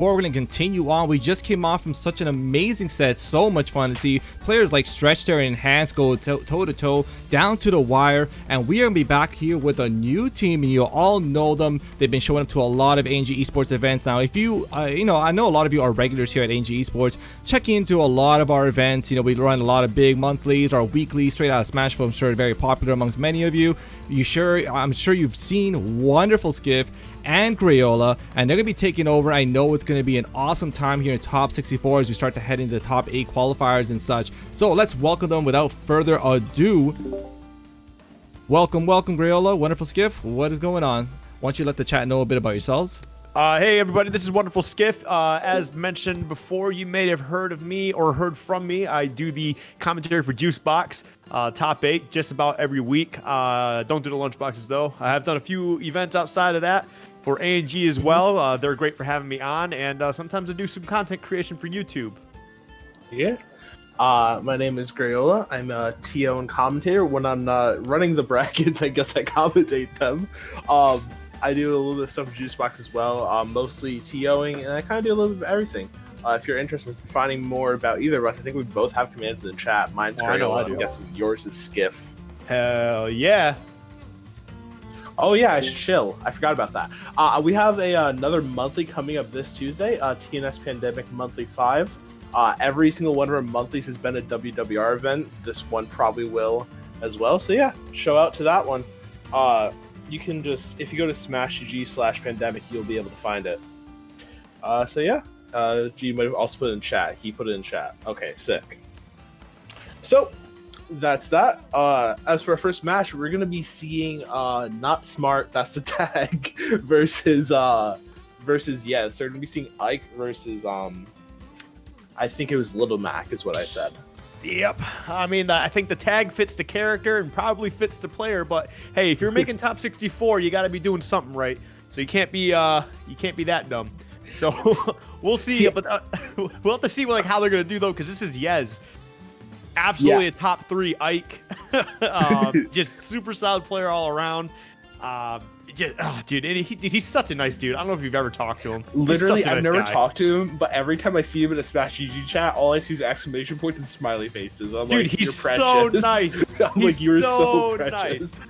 We're going to continue on. We just came off from such an amazing set. So much fun to see players like Stretch there and Enhance go toe to toe down to the wire. And we are going to be back here with a new team, and you all know them. They've been showing up to a lot of ANG Esports events. Now, if you, I know a lot of you are regulars here at ANG Esports, checking into a lot of our events. We run a lot of big monthlies or weeklies straight out of Smashville. I'm sure very popular amongst many of you. I'm sure you've seen Wonderful Skiff and Crayola, and they're going to be taking over. I know it's going to be an awesome time here in top 64 as we start to head into the top 8 qualifiers and such. So let's welcome them without further ado. Welcome Crayola, Wonderful Skiff. What is going on? Why don't you let the chat know a bit about yourselves? Hey everybody, this is Wonderful Skiff. As mentioned before, you may have heard of me or heard from me. I do the commentary for Juicebox, top 8, just about every week. Don't do the lunchboxes though. I have done a few events outside of that for ANG as well. They're great for having me on, and sometimes I do some content creation for YouTube. Yeah. My name is Crayola. I'm a TO and commentator. When I'm not running the brackets, I guess I commentate them. I do a little bit of stuff with Juicebox as well, mostly TOing, and I kind of do a little bit of everything. If you're interested in finding more about either of us, I think we both have commands in the chat. Mine's Crayola. I'm guessing yours is Skiff. Hell yeah. Oh yeah, I should chill. I forgot about that. We have another monthly coming up this Tuesday, TNS Pandemic Monthly 5. Every single one of our monthlies has been a WWR event. This one probably will as well. So yeah, show out to that one. You can just, if you go to smashg/pandemic, you'll be able to find it. So yeah, G might have also put it in chat. He put it in chat. Okay, sick. So that's that. As for our first match, we're gonna be seeing NotSmart, that's the tag, versus Yes. So we're gonna be seeing Ike versus I think it was Little Mac is what I said. Yep. I mean, I think the tag fits the character and probably fits the player, but hey, if you're making top 64, you got to be doing something right. So you can't be that dumb. So we'll see, but we'll have to see how they're gonna do though, because this is Yez. Absolutely a top 3 Ike. Just super solid player all around. Dude, he's such a nice dude. I don't know if you've ever talked to him. Literally, I've never talked to him, but every time I see him in a Smash GG chat, all I see is exclamation points and smiley faces. I'm dude, like, he's so nice. I'm like, you're so precious.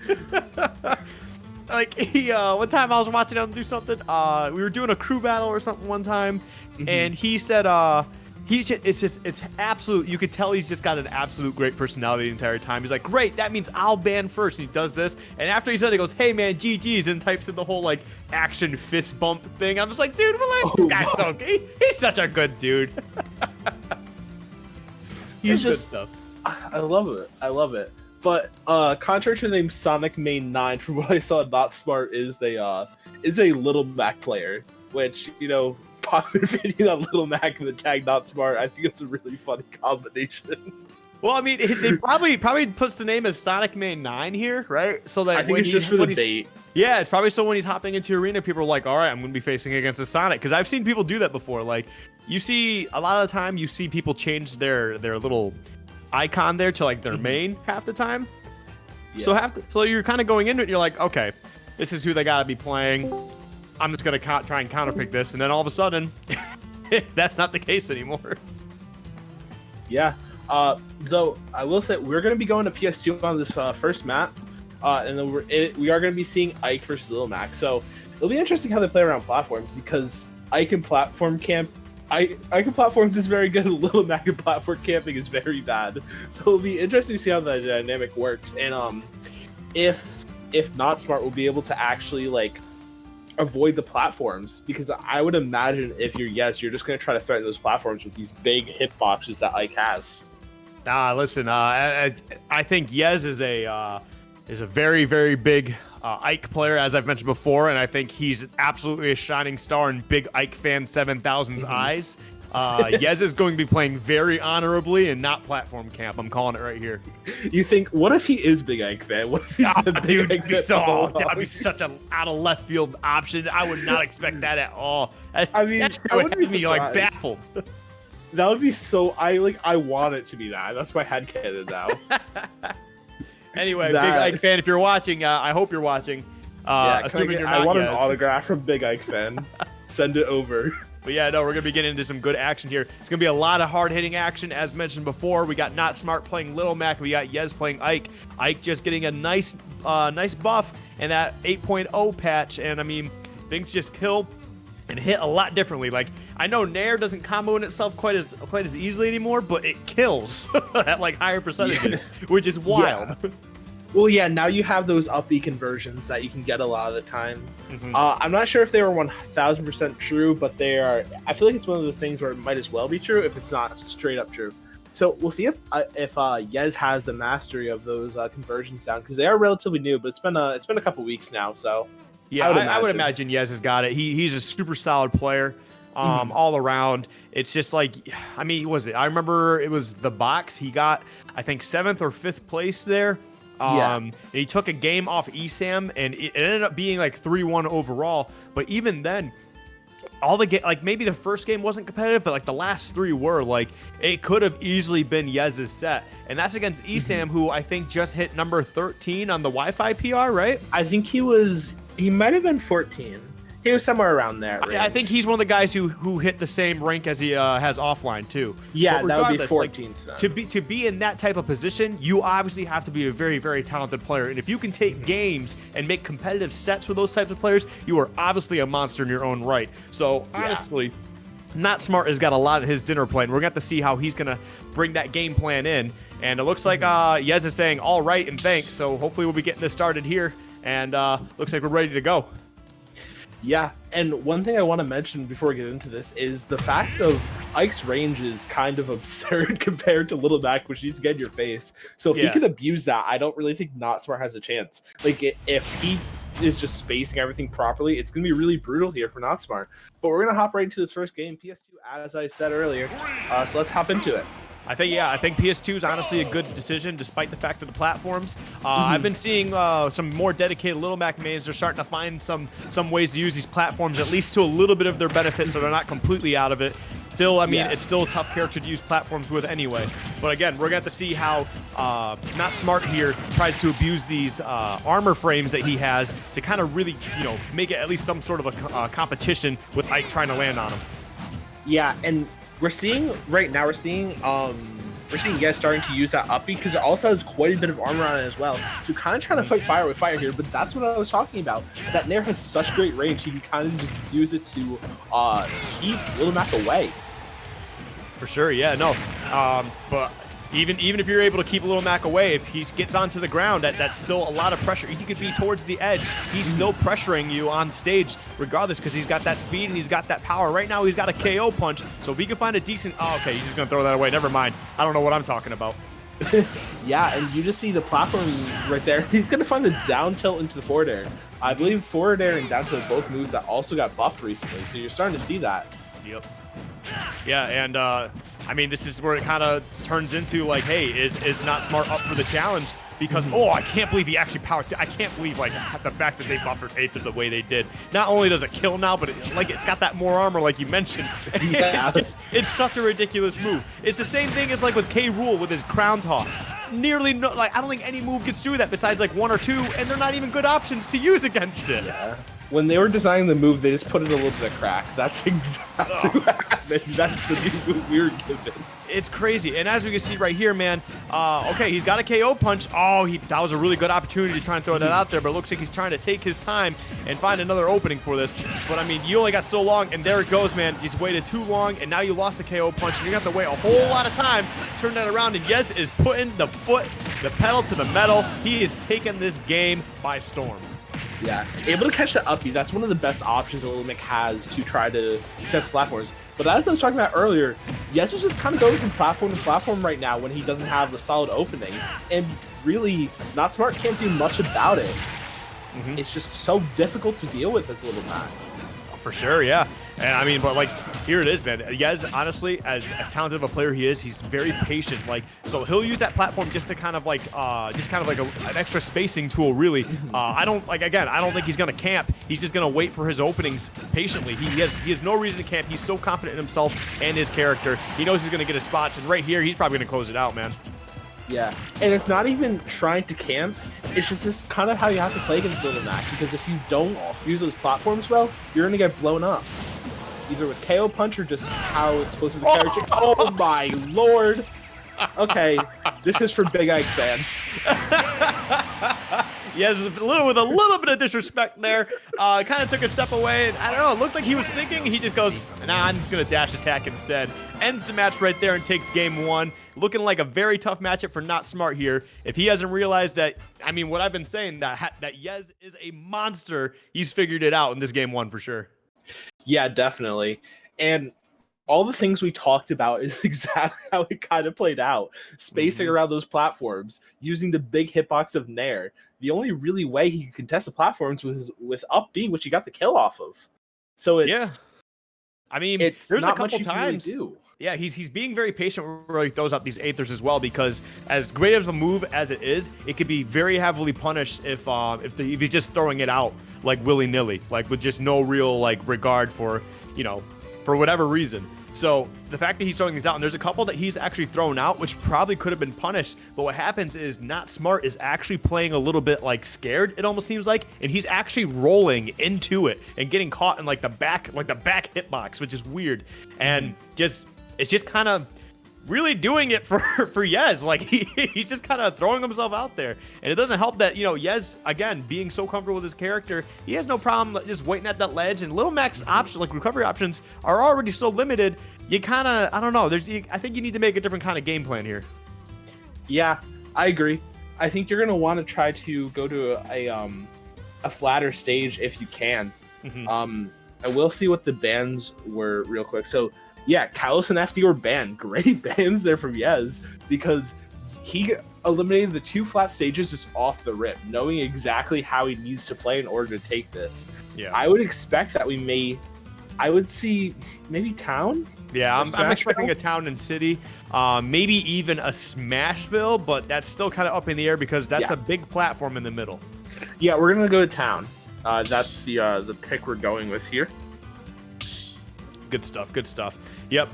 Nice. One time I was watching him do something. We were doing a crew battle or something one time, and he said, it's absolute. You could tell he's just got an absolute great personality the entire time. He's like, great, that means I'll ban first. And he does this, and after he's done, he goes, hey man, GG's, and types in the whole action fist bump thing. I'm just like, dude, this guy's so good. He's such a good dude. He's just, I love it. I love it. But contrary to the name Sonic Main 9, from what I saw, NotSmart is a Little Mac player, which, popular opinion on Little Mac and the tag NotSmart. I think it's a really funny combination. Well, I mean, they probably puts the name as Sonic Main 9 here, right? So that I think it's just for the bait. Yeah, it's probably so when he's hopping into arena, people are like, all right, I'm going to be facing against a Sonic. Because I've seen people do that before. You see, a lot of the time, you see people change their little icon there to their main half the time. Yeah. So you're kind of going into it, and you're like, okay, this is who they got to be playing. I'm just going to try and counterpick this. And then all of a sudden, that's not the case anymore. Yeah. Though, I will say, we're going to be going to PS2 on this first map. And then we are going to be seeing Ike versus Little Mac. So it'll be interesting how they play around platforms, because Ike and platforms is very good. Little Mac and platform camping is very bad. So it'll be interesting to see how the dynamic works. And if NotSmart will be able to actually avoid the platforms, because I would imagine if you're you're just going to try to threaten those platforms with these big hitboxes that Ike has. Listen, I think Yez is a very, very big Ike player, as I've mentioned before, and I think he's absolutely a shining star in Big Ike Fan 7000's eyes. Yez is going to be playing very honorably and not platform camp. I'm calling it right here. You think, what if he is Big Ike Fan? What if he's Big Ike Fan? That would be such an out of left field option. I would not expect that at all. I mean, that would have me baffled. That would be so. I want it to be that. That's my headcanon now. Anyway, Big Ike Fan, if you're watching, I hope you're watching. I want an autograph from Big Ike Fan. Send it over. But yeah, no, we're going to be getting into some good action here. It's going to be a lot of hard-hitting action, as mentioned before. We got NotSmart playing Little Mac. We got Yez playing Ike. Ike just getting a nice buff and that 8.0 patch. And, I mean, things just kill and hit a lot differently. Like, I know Nair doesn't combo in itself quite as easily anymore, but it kills at, like, higher percentages, which is wild. Yeah. Well, yeah, now you have those up B conversions that you can get a lot of the time. I'm not sure if they were 1000% true, but they are. I feel like it's one of those things where it might as well be true if it's not straight up true. So we'll see if Yez has the mastery of those conversions down, because they are relatively new, but it's been a couple weeks now. So yeah, I would imagine Yez has got it. He's a super solid player. All around. It's just like, I mean, what was it? I remember it was the box. He got, I think, 7th or 5th place there. And he took a game off ESAM, and it ended up being like 3-1 overall. But even then, like maybe the first game wasn't competitive, but like the last 3 were. Like, it could have easily been Yez's set, and that's against ESAM, who I think just hit number 13 on the Wi-Fi PR, right? I think he might have been 14. He was somewhere around there. I think he's one of the guys who hit the same rank as he has offline too. Yeah, that would be 14th. Like, to be in that type of position, you obviously have to be a very, very talented player. And if you can take games and make competitive sets with those types of players, you are obviously a monster in your own right. So honestly, NotSmart has got a lot of his dinner planned. We're going to have to see how he's going to bring that game plan in. And it looks like Yez is saying all right and thanks. So hopefully we'll be getting this started here. And looks like we're ready to go. Yeah, and one thing I want to mention before we get into this is the fact of Ike's range is kind of absurd compared to Little Mac, which needs to get in your face. So if he can abuse that, I don't really think NotSmart has a chance. Like, if he is just spacing everything properly, it's going to be really brutal here for NotSmart. But we're going to hop right into this first game, PS2, as I said earlier. So let's hop into it. I think PS2 is honestly a good decision, despite the fact of the platforms. I've been seeing some more dedicated Little Mac mains. They're starting to find some ways to use these platforms, at least to a little bit of their benefit, so they're not completely out of it. Still, I mean, it's still a tough character to use platforms with anyway. But again, we're going to have to see how NotSmart here tries to abuse these armor frames that he has to kind of really, make it at least some sort of a competition with Ike trying to land on him. Yeah, and we're seeing Yez starting to use that up B, because it also has quite a bit of armor on it as well. So kind of trying to fight fire with fire here, but that's what I was talking about. That Nair has such great range, he can kind of just use it to keep Little Mac away. For sure, yeah, no. But even if you're able to keep Little Mac away, if he gets onto the ground, that's still a lot of pressure. He could be towards the edge. He's still pressuring you on stage, regardless, because he's got that speed and he's got that power. Right now, he's got a KO punch, so if he can find a decent... Oh, okay, he's just going to throw that away. Never mind. I don't know what I'm talking about. Yeah, and you just see the platform right there. He's going to find the down tilt into the forward air. I believe forward air and down tilt are both moves that also got buffed recently, so you're starting to see that. Yep. Yeah, and I mean, this is where it kind of turns into like, hey, is NotSmart up for the challenge? Because I can't believe he actually powered. I can't believe like the fact that they buffered 8th the way they did. Not only does it kill now, but it's got that more armor, like you mentioned. Yeah. It's such a ridiculous move. It's the same thing as like with K. Rool with his crown toss. Nearly no, like I don't think any move gets through that besides like 1 or 2, and they're not even good options to use against it. Yeah. When they were designing the move, they just put it a little bit of crack. That's exactly what happened. That's the new move we were given. It's crazy. And as we can see right here, man, okay, he's got a KO punch. Oh, that was a really good opportunity to try and throw that out there, but it looks like he's trying to take his time and find another opening for this. But, I mean, you only got so long, and there it goes, man. Just waited too long, and now you lost the KO punch, and you have to wait a whole lot of time to turn that around. And Yez is putting the pedal to the metal. He is taking this game by storm. Yeah, able to catch the up B, that's one of the best options that Little Mac has to try to test platforms. But as I was talking about earlier, Yez is just kind of going from platform to platform right now when he doesn't have the solid opening. And really, NotSmart can't do much about it. It's just so difficult to deal with as Little Mac. For sure, yeah. And I mean, but like, here it is, man. Yez, honestly, as talented of a player he is, he's very patient. Like, so he'll use that platform just to kind of like, an extra spacing tool, really. I don't think he's gonna camp. He's just gonna wait for his openings patiently. He has no reason to camp. He's so confident in himself and his character. He knows he's gonna get his spots, and right here, he's probably gonna close it out, man. Yeah, and it's not even trying to camp. It's just this kind of how you have to play against Little Mac, because if you don't use those platforms well, you're gonna get blown up. either with KO punch or just how it's supposed to carry. Oh my lord! Okay, this is for Big Ike fan. Yes, with a little bit of disrespect there. Kind of took a step away. And I don't know. It looked like he was thinking. He just goes, nah, I'm just gonna dash attack instead. Ends the match right there and takes game 1. Looking like a very tough matchup for NotSmart here. If he hasn't realized that, I mean, what I've been saying, that Yez is a monster. He's figured it out in this game 1 for sure. Yeah, definitely. And all the things we talked about is exactly how it kind of played out. Spacing around those platforms, using the big hitbox of Nair. The only really way he could contest the platforms was with up B, which he got the kill off of. So it's I mean, it's there's not a couple much times. you can really do. Yeah, he's being very patient where he throws out these aethers as well, because as great of a move as it is, it could be very heavily punished if he's just throwing it out like willy-nilly, like with just no real like regard for, you know, for whatever reason. So the fact that he's throwing these out, and there's a couple that he's actually thrown out, which probably could have been punished. But what happens is NotSmart is actually playing a little bit like scared, it almost seems like, and he's actually rolling into it and getting caught in like the back hitbox, which is weird. And it's just kind of really doing it for Yez. Like he's just kind of throwing himself out there, and it doesn't help that, you know, Yez, again, being so comfortable with his character, he has no problem just waiting at that ledge, and Little Mac's option, like recovery options, are already so limited. You kind of, I don't know, I think you need to make a different kind of game plan here. Yeah, I agree. I think you're gonna want to try to go to a flatter stage if you can. I will see what the bans were real quick. So yeah, Kalos and FD were banned. Great bans there from Yez, because he eliminated the 2 flat stages just off the rip, knowing exactly how he needs to play in order to take this. Yeah, I would expect that I would see maybe Town. Yeah, I'm expecting a Town and City, maybe even a Smashville, but that's still kind of up in the air because that's a big platform in the middle. Yeah, we're gonna go to Town. That's the pick we're going with here. Good stuff. Good stuff. Yep.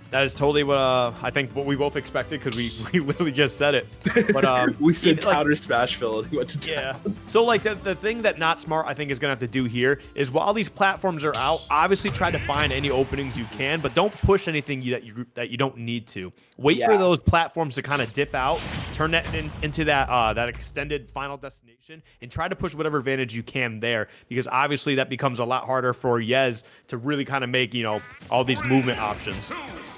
That is totally what I think what we both expected, because we literally just said it. But we said Town or Smashville, and he went to Town. Yeah. So like the thing that NotSmart I think is gonna have to do here is, while these platforms are out, obviously try to find any openings you can, but don't push anything that you don't need to. Wait for those platforms to kind of dip out, turn that into that extended final destination, and try to push whatever advantage you can there, because obviously that becomes a lot harder for Yez to really kind of make, you know, all these movement options.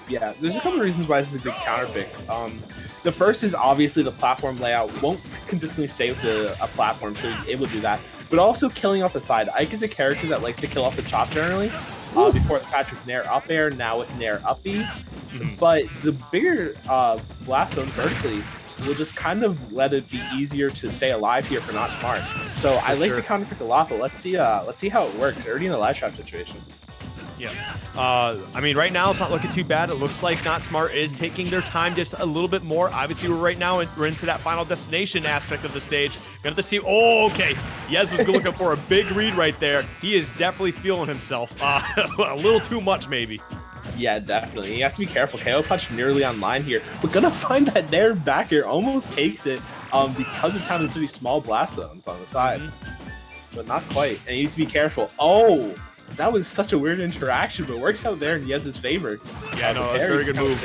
Yeah, there's a couple of reasons why this is a good counter pick. The first is obviously the platform layout won't consistently stay with a platform, so he's able to do that. But also killing off the side. Ike is a character that likes to kill off the chop generally. Before the patch with Nair up air, now with Nair up B. But the bigger blast zone vertically will just kind of let it be easier to stay alive here for NotSmart. So I like the counter pick a lot, but let's see how it works. Already in a live trap situation. Yeah. I mean, right now it's not looking too bad. It looks like NotSmart is taking their time just a little bit more. Obviously, we're into that final destination aspect of the stage. Gonna have to see. Oh, okay. Yez was looking for a big read right there. He is definitely feeling himself a little too much, maybe. Yeah, definitely. He has to be careful. KO punch nearly online here, but gonna find that Nair back here, almost takes it because of Town and City small blast zones on the side, but not quite. And he needs to be careful. Oh. That was such a weird interaction, but it works out there in Yez's favor. Yeah, no, that's a very good move.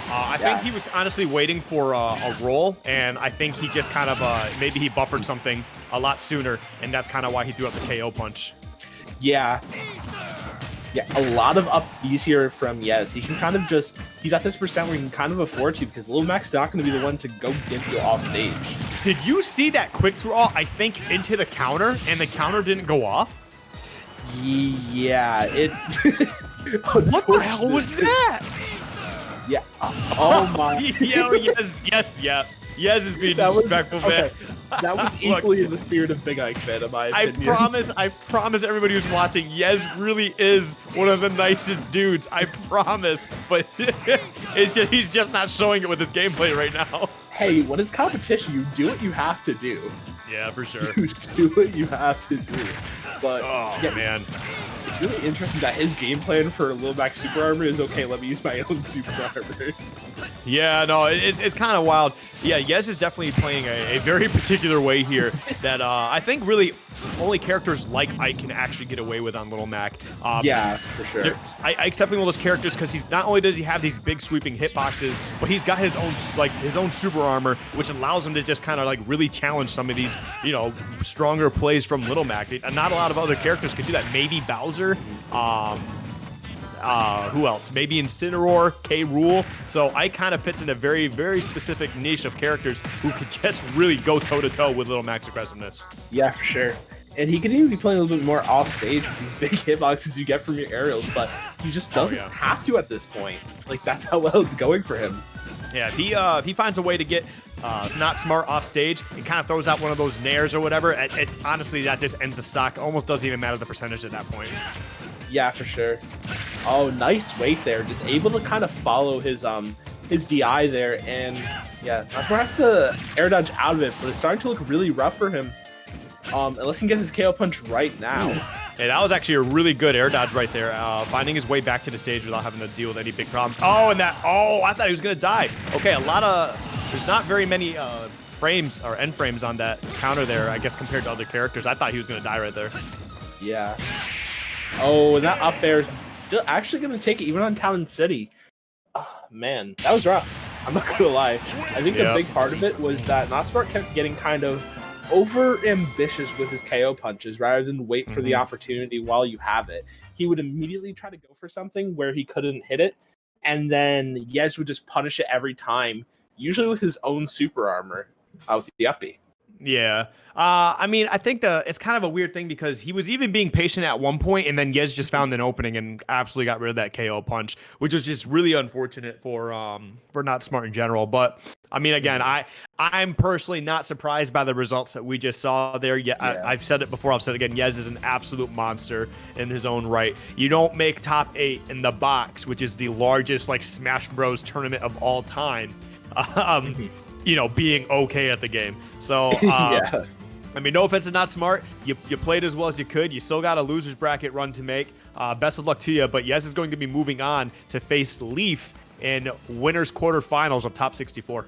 I think he was honestly waiting for a roll, and I think he just kind of, maybe he buffered something a lot sooner, and that's kind of why he threw out the KO punch. Yeah. Yeah, a lot of up Bs here from Yez. He can kind of just, he's at this percent where he can kind of afford to, because Lil Mac's not going to be the one to go gimp you off stage. Did you see that quick draw, I think, into the counter, and the counter didn't go off? Yeah, it's what the hell was that? Yeah. Oh my. Yes is being disrespectful, man. That was equally in the spirit of Big Ike fan, in my opinion. I promise everybody who's watching, Yez really is one of the nicest dudes. I promise. But he's just not showing it with his gameplay right now. Hey, when it's competition, you do what you have to do. Yeah, for sure. You do what you have to do. But Oh, yeah, man. it's really interesting that his game plan for Little Mac Super Armor is, okay, let me use my own Super Armor. Yeah, no, it's kind of wild. Yeah, Yez is definitely playing a very particular way here that I think really only characters like Ike can actually get away with on Little Mac. Yeah, for sure. Ike's definitely one of those characters because he's not only does he have these big sweeping hitboxes, but he's got his own super armor, which allows him to just kind of like really challenge some of these, you know, stronger plays from Little Mac. Not a lot of other characters can do that. Maybe Bowser. Who else? Maybe Incineroar, K. Rool. So Ike kind of fits in a very, very specific niche of characters who could just really go toe-to-toe with Little Mac's aggressiveness. Yeah, for sure. And he could even be playing a little bit more off stage with these big hitboxes you get from your aerials, but he just doesn't have to at this point. Like, that's how well it's going for him. Yeah, if he finds a way to get NotSmart off stage and kind of throws out one of those nairs or whatever, honestly, that just ends the stock. Almost doesn't even matter the percentage at that point. Yeah, for sure. Oh, nice wait there. Just able to kind of follow his DI there, and yeah, NotSmart has to air dodge out of it, but it's starting to look really rough for him. Unless he can get his KO punch right now. Yeah, that was actually a really good air dodge right there, finding his way back to the stage without having to deal with any big problems. Oh, and I thought he was gonna die. Okay, there's not very many frames or end frames on that counter there, I guess, compared to other characters. I thought he was gonna die right there. Yeah. Oh, and that up air is still actually gonna take it even on Town and City. Oh, man, that was rough. I'm not gonna lie. I think the big part of it was that NotSmart kept getting kind of over ambitious with his KO punches rather than wait for the opportunity while you have it. He would immediately try to go for something where he couldn't hit it, and then Yez would just punish it every time, usually with his own super armor with the up B. Yeah. I mean, I think it's kind of a weird thing because he was even being patient at one point, and then Yez just found an opening and absolutely got rid of that KO punch, which was just really unfortunate for NotSmart in general. But I mean, again, I'm personally not surprised by the results that we just saw there. I've said it before. I've said it again. Yez is an absolute monster in his own right. You don't make top 8 in the box, which is the largest like Smash Bros tournament of all time. You know, being okay at the game. So, Yeah. I mean, no offense to NotSmart. You played as well as you could. You still got a loser's bracket run to make. Best of luck to you. But Yez is going to be moving on to face Leaf in winners quarterfinals of Top 64.